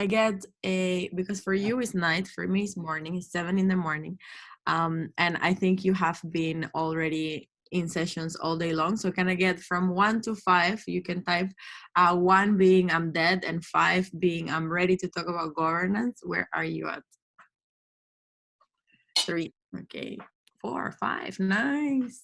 get because for you it's night, for me it's morning, it's 7 in the morning. And I think you have been already in sessions all day long. So can I get from 1 to 5? You can type 1 being I'm dead and 5 being I'm ready to talk about governance. Where are you at? 3. Okay. 4, 5. Nice.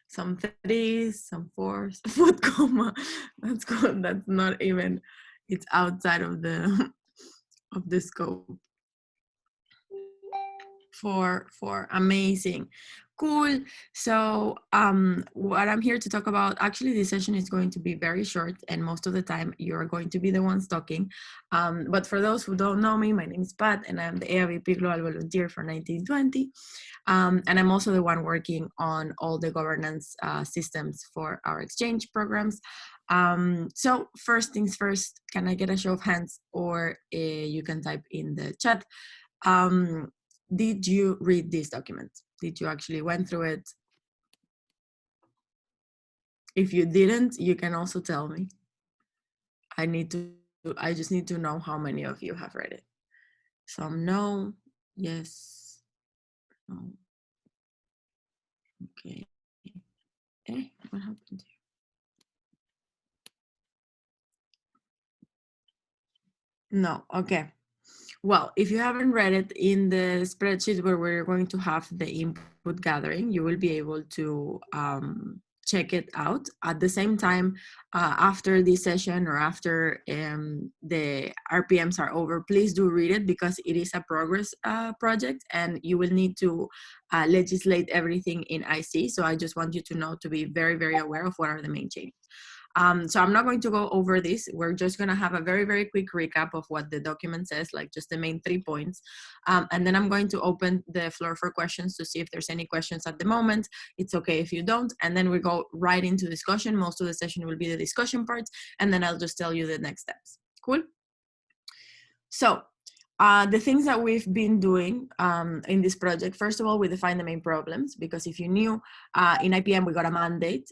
Some 3s, some 4s. Foot comma. That's good. That's not even. It's outside of the of the scope. 4, amazing, cool. So what I'm here to talk about, actually this session is going to be very short, and most of the time you're going to be the ones talking, but for those who don't know me, my name is Pat and I'm the AAVP Global Volunteer for 1920, and I'm also the one working on all the governance systems for our exchange programs. So first things first, can I get a show of hands, or you can type in the chat. Did you read this document? Did you actually went through it? If you didn't, you can also tell me. I just need to know how many of you have read it. Some no, yes, no. Okay. What happened here? No, okay. Well, if you haven't read it, in the spreadsheet where we're going to have the input gathering, you will be able to check it out. At the same time, after this session or after the RPMs are over, please do read it, because it is a progress project and you will need to legislate everything in IC. So I just want you to know, to be very, very aware of what are the main changes. So I'm not going to go over this. We're just going to have a very, very quick recap of what the document says, like just the main 3 points. And then I'm going to open the floor for questions to see if there's any questions at the moment. It's okay if you don't. And then we go right into discussion. Most of the session will be the discussion part. And then I'll just tell you the next steps. Cool? So the things that we've been doing in this project, first of all, we defined the main problems, because if you knew, in IPM, we got a mandate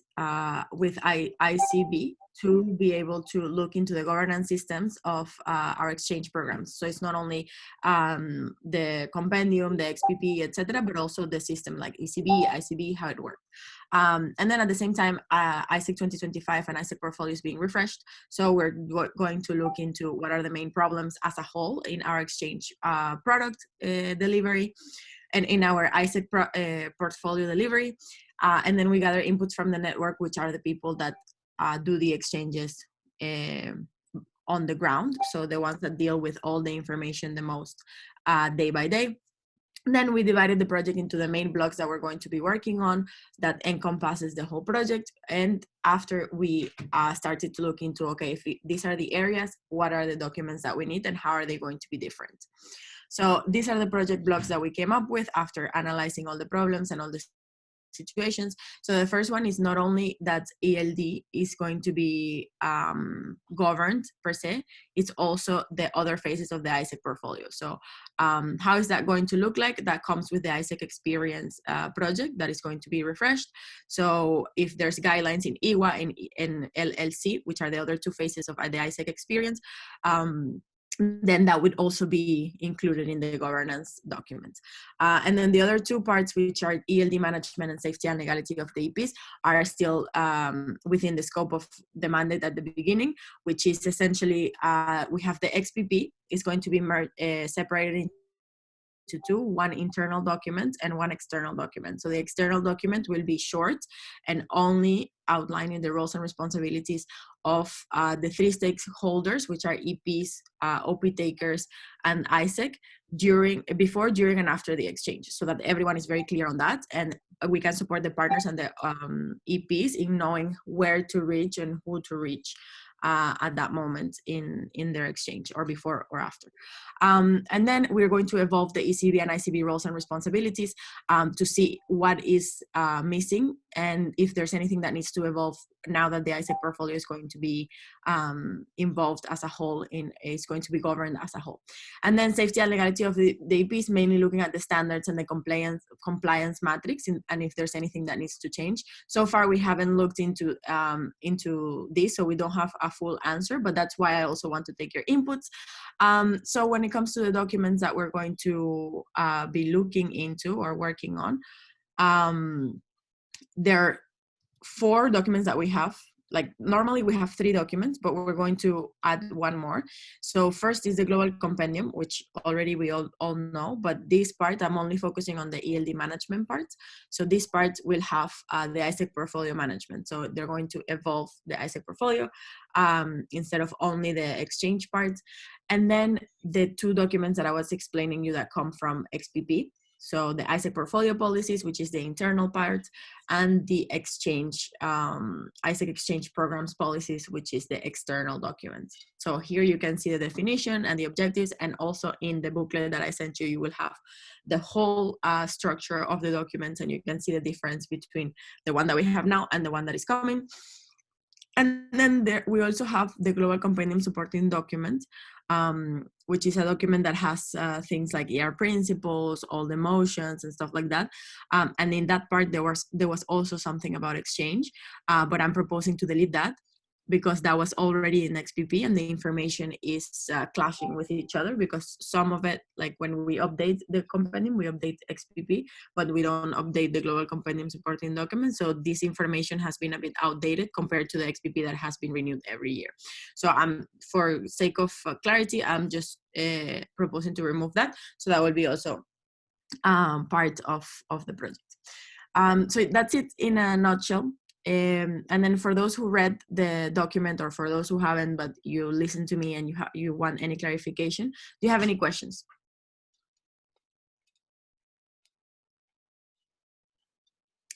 with ICB to be able to look into the governance systems of our exchange programs. So it's not only the compendium, the XPP, etc., but also the system like ECB, ICB, how it works. And then at the same time, ISEC 2025 and ISEC portfolio is being refreshed. So we're going to look into what are the main problems as a whole in our exchange product delivery and in our ISEC portfolio delivery. And then we gather inputs from the network, which are the people that do the exchanges on the ground. So the ones that deal with all the information the most day by day. Then we divided the project into the main blocks that we're going to be working on that encompasses the whole project. And after we started to look into, okay, if these are the areas, what are the documents that we need and how are they going to be different? So these are the project blocks that we came up with after analyzing all the problems and all the situations. So the first one is not only that ELD is going to be governed per se, it's also the other phases of the ISEC portfolio. So how is that going to look like? That comes with the ISEC experience project that is going to be refreshed. So if there's guidelines in IWA and LLC, which are the other 2 phases of the ISEC experience, then that would also be included in the governance documents. And then the other 2 parts, which are ELD management and safety and legality of the EPs, are still within the scope of the mandate at the beginning, which is essentially, we have the XPP is going to be separated into 2, one internal document and one external document. So the external document will be short and only outlining the roles and responsibilities of the 3 stakeholders, which are EPs, OP takers, and ISEC before, during, and after the exchange, so that everyone is very clear on that. And we can support the partners and the EPs in knowing where to reach and who to reach at that moment in their exchange, or before or after. And then we're going to evolve the ECB and ICB roles and responsibilities to see what is missing and if there's anything that needs to evolve now that the ISEC portfolio is going to be involved as a whole, is going to be governed as a whole. And then safety and legality of the EPs, mainly looking at the standards and the compliance matrix, and if there's anything that needs to change. So far, we haven't looked into this, so we don't have a full answer, but that's why I also want to take your inputs. So when it comes to the documents that we're going to be looking into or working on, there are 4 documents that we have. Like normally we have 3 documents, but we're going to add 1 more. So first is the global compendium, which already we all know, but this part I'm only focusing on the ELD management part. So this part will have the ISEC portfolio management. So they're going to evolve the ISEC portfolio instead of only the exchange part. And then the 2 documents that I was explaining you that come from XPP. So the ISEC portfolio policies, which is the internal part, and the exchange, ISEC exchange programs policies, which is the external document. So here you can see the definition and the objectives, and also in the booklet that I sent you, you will have the whole structure of the documents, and you can see the difference between the one that we have now and the one that is coming. And then we also have the Global Compendium Supporting Document, which is a document that has things like ER principles, all the motions and stuff like that. And in that part, there was also something about exchange, but I'm proposing to delete that because that was already in XPP and the information is clashing with each other, because some of it, like when we update the compendium, we update XPP, but we don't update the Global Compendium Supporting Document. So this information has been a bit outdated compared to the XPP that has been renewed every year. So for sake of clarity, I'm just proposing to remove that. So that will be also part of the project. So that's it in a nutshell. And then for those who read the document, or for those who haven't, but you listen to me and you want any clarification, do you have any questions?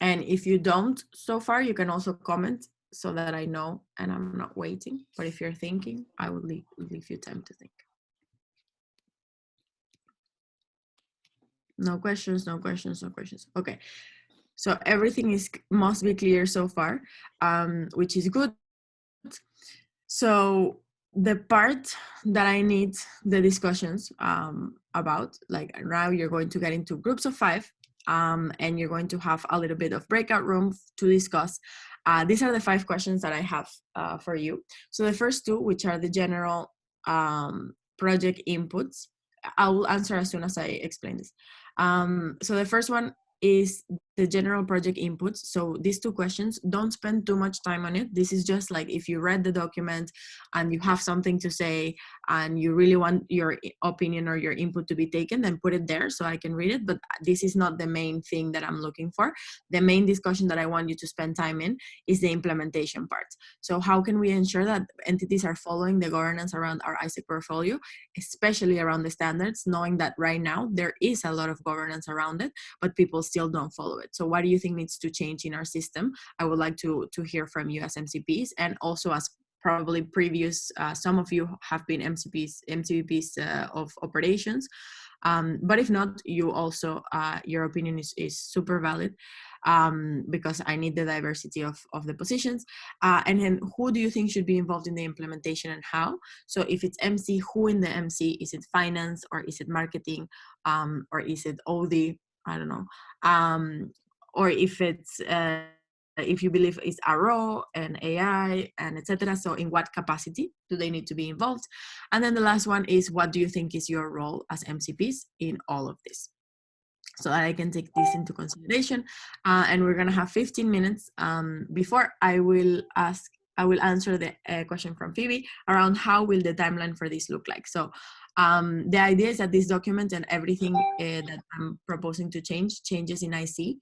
And if you don't so far, you can also comment so that I know and I'm not waiting. But if you're thinking, I will leave you time to think. No questions, no questions, no questions. Okay. So everything must be clear so far, which is good. So the part that I need the discussions about, like now you're going to get into groups of 5, and you're going to have a little bit of breakout room to discuss. These are the 5 questions that I have for you. So the first 2, which are the general project inputs, I will answer as soon as I explain this. So the first one is the general project inputs. So these 2 questions, don't spend too much time on it. This is just like if you read the document and you have something to say and you really want your opinion or your input to be taken, then put it there so I can read it. But this is not the main thing that I'm looking for. The main discussion that I want you to spend time in is the implementation part. So how can we ensure that entities are following the governance around our ISEC portfolio, especially around the standards, knowing that right now there is a lot of governance around it, but people still don't follow it. So what do you think needs to change in our system? I would like to hear from you as MCPs, and also as probably previous, some of you have been MCPs of operations. But if not, you also, your opinion is super valid, because I need the diversity of the positions. And then who do you think should be involved in the implementation and how? So if it's MC, who in the MC? Is it finance, or is it marketing, or is it OD? I don't know. Or if it's if you believe it's RO and AI and etc. So in what capacity do they need to be involved? And then the last one is, what do you think is your role as MCPs in all of this? So that I can take this into consideration. And we're gonna have 15 minutes before I will answer the question from Phoebe around how will the timeline for this look like. So the idea is that this document and everything that I'm proposing to changes in IC.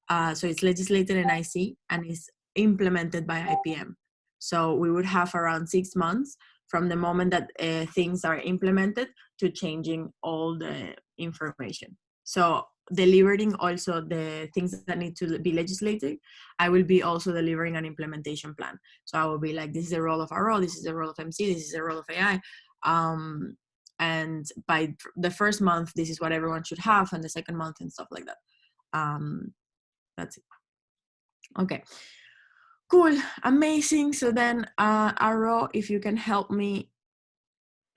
So it's legislated in IC and is implemented by IPM. So we would have around 6 months from the moment that things are implemented to changing all the information. So delivering also the things that need to be legislated, I will be also delivering an implementation plan. So I will be like, this is the role of RO, this is the role of MC, this is the role of AI. And by the first month, this is what everyone should have, and the second month and stuff like that. That's it. Okay, cool, amazing. So then RO, if you can help me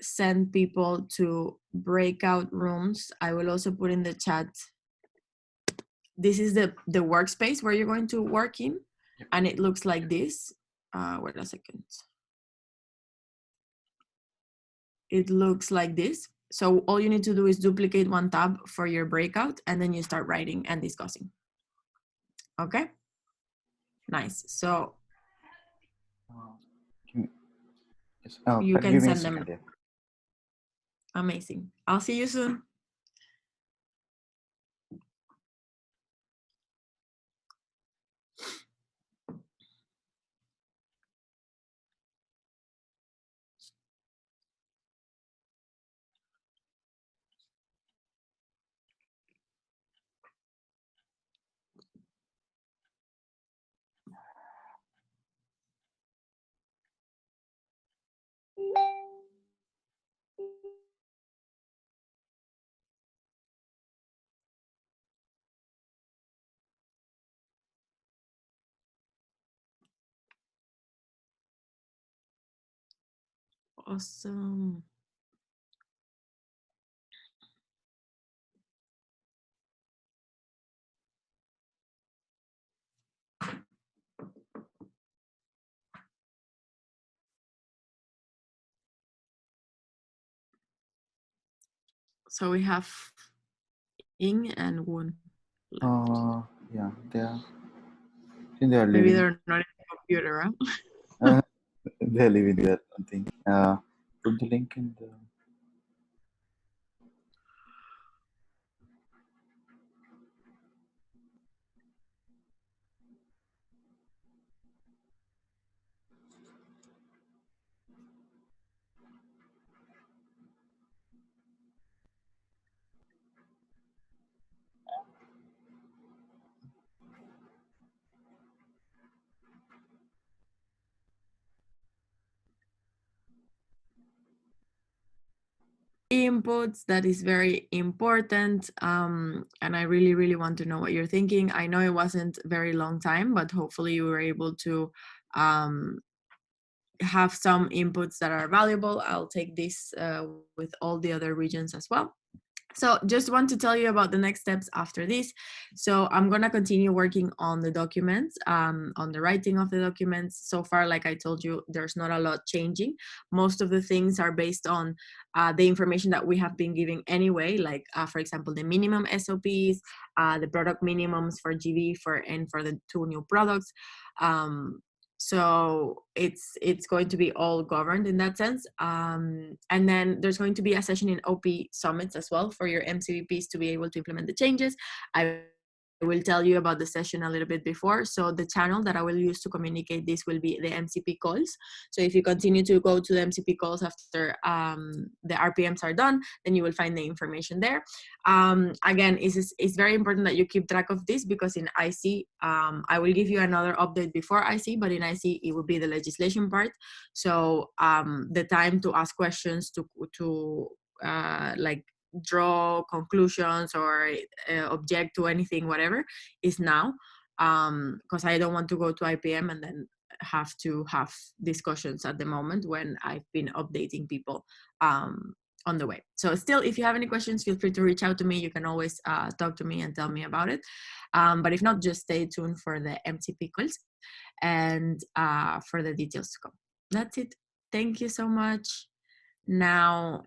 send people to breakout rooms. I will also put in the chat. This is the workspace where you're going to work in, and it looks like this. Wait a second. it looks like this. So all you need to do is duplicate one tab for your breakout, and then you start writing and discussing. Okay, nice. So Yes, you can give me a send them. second. Yeah. Amazing. I'll see you soon. Awesome. So we have Ing and Woon left. Yeah, they are. I think they are Maybe living. they're not in the computer, huh? Uh, they are living there. Something. Put the link in the. Inputs, that is very important, and I really want to know what you're thinking. I know it wasn't very long time, but hopefully you were able to have some inputs that are valuable. I'll take this with all the other regions as well. So just want to tell you about the next steps after this. So I'm going to continue working on the documents, on the writing of the documents. So far, like I told you, there's not a lot changing. Most of the things are based on the information that we have been giving anyway, like for example, the minimum SOPs, the product minimums for GB and for the 2 new products. So it's going to be all governed in that sense, and then there's going to be a session in OP summits as well for your MCVPs to be able to implement the changes. I will tell you about the session a little bit before. So the channel that I will use to communicate this will be the MCP calls. So if you continue to go to the MCP calls after the RPMs are done, then you will find the information there. Again, it's very important that you keep track of this, because in IC, I will give you another update before IC, but in IC, it will be the legislation part. So the time to ask questions, to like draw conclusions or object to anything, whatever, is now, because I don't want to go to IPM and then have to have discussions at the moment when I've been updating people on the way. So still, if you have any questions, feel free to reach out to me. You can always talk to me and tell me about it. But if not, just stay tuned for the MCP calls and for the details to come. That's it. Thank you so much. Now